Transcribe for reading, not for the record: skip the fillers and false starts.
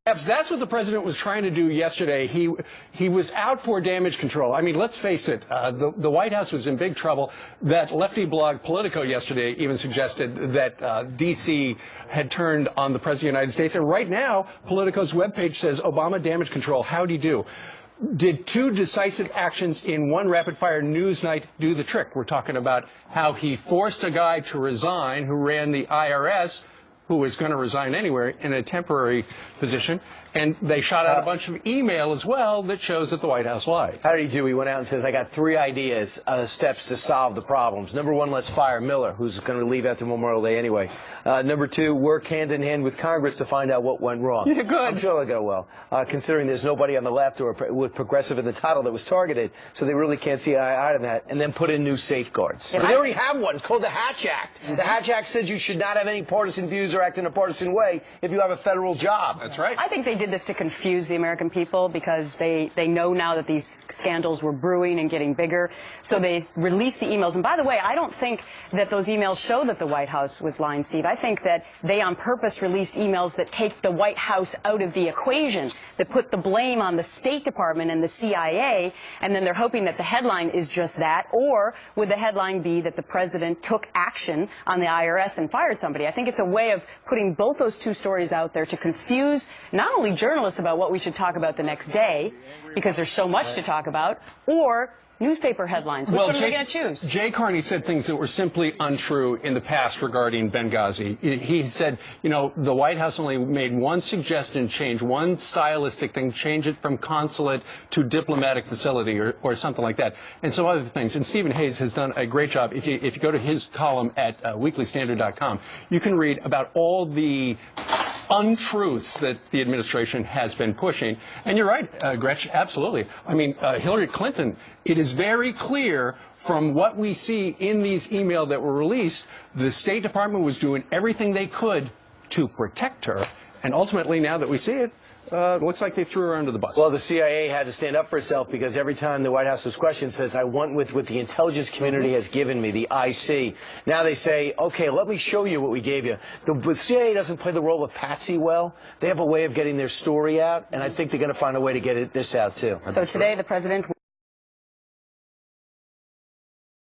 That's what the president was trying to do yesterday. He was out for damage control. I mean, let's face it, the White House was in big trouble. That lefty blog Politico yesterday even suggested that Doocy had turned on the President of the United States. And right now, Politico's webpage says Obama damage control. How'd he do? Did two decisive actions in one rapid-fire news night do the trick? We're talking about how he forced a guy to resign who ran the IRS, who was going to resign anywhere, in a temporary position. And they shot out a bunch of email as well that shows that the White House lied. How did he do? He went out and says, I got 3 ideas, steps to solve the problems. Number 1, let's fire Miller, who's going to leave after Memorial Day anyway. Number 2, work hand in hand with Congress to find out what went wrong. Yeah, good. I'm sure they'll go well, considering there's nobody on the left or with progressive in the title that was targeted, so they really can't see eye to that, and then put in new safeguards. Yeah, they already have one. It's called the Hatch Act. The Hatch Act says you should not have any partisan views or act in a partisan way if you have a federal job. That's right. I think they did this to confuse the American people because they know now that these scandals were brewing and getting bigger. So they released the emails. And by the way, I don't think that those emails show that the White House was lying, Steve. I think that they on purpose released emails that take the White House out of the equation, that put the blame on the State Department and the CIA, and then they're hoping that the headline is just that, or would the headline be that the president took action on the IRS and fired somebody? I think it's a way of putting both those two stories out there to confuse not only journalists about what we should talk about the next day, because there's so much to talk about, or newspaper headlines. Which one are they going to choose? Jay Carney said things that were simply untrue in the past regarding Benghazi. He said, you know, the White House only made one suggestion, change one stylistic thing, change it from consulate to diplomatic facility or something like that, and some other things. And Stephen Hayes has done a great job. If you go to his column at weeklystandard.com, you can read about all the untruths that the administration has been pushing. And you're right, Gretch, absolutely. I mean, Hillary Clinton, it is very clear from what we see in these emails that were released, the State Department was doing everything they could to protect her. And ultimately, now that we see it, looks like they threw her under the bus. Well, the CIA had to stand up for itself because every time the White House was questioned, says, I went with what the intelligence community has given me, the IC. Now they say, okay, let me show you what we gave you. The CIA doesn't play the role of patsy well. They have a way of getting their story out, and I think they're going to find a way to get this out, too. So today, the president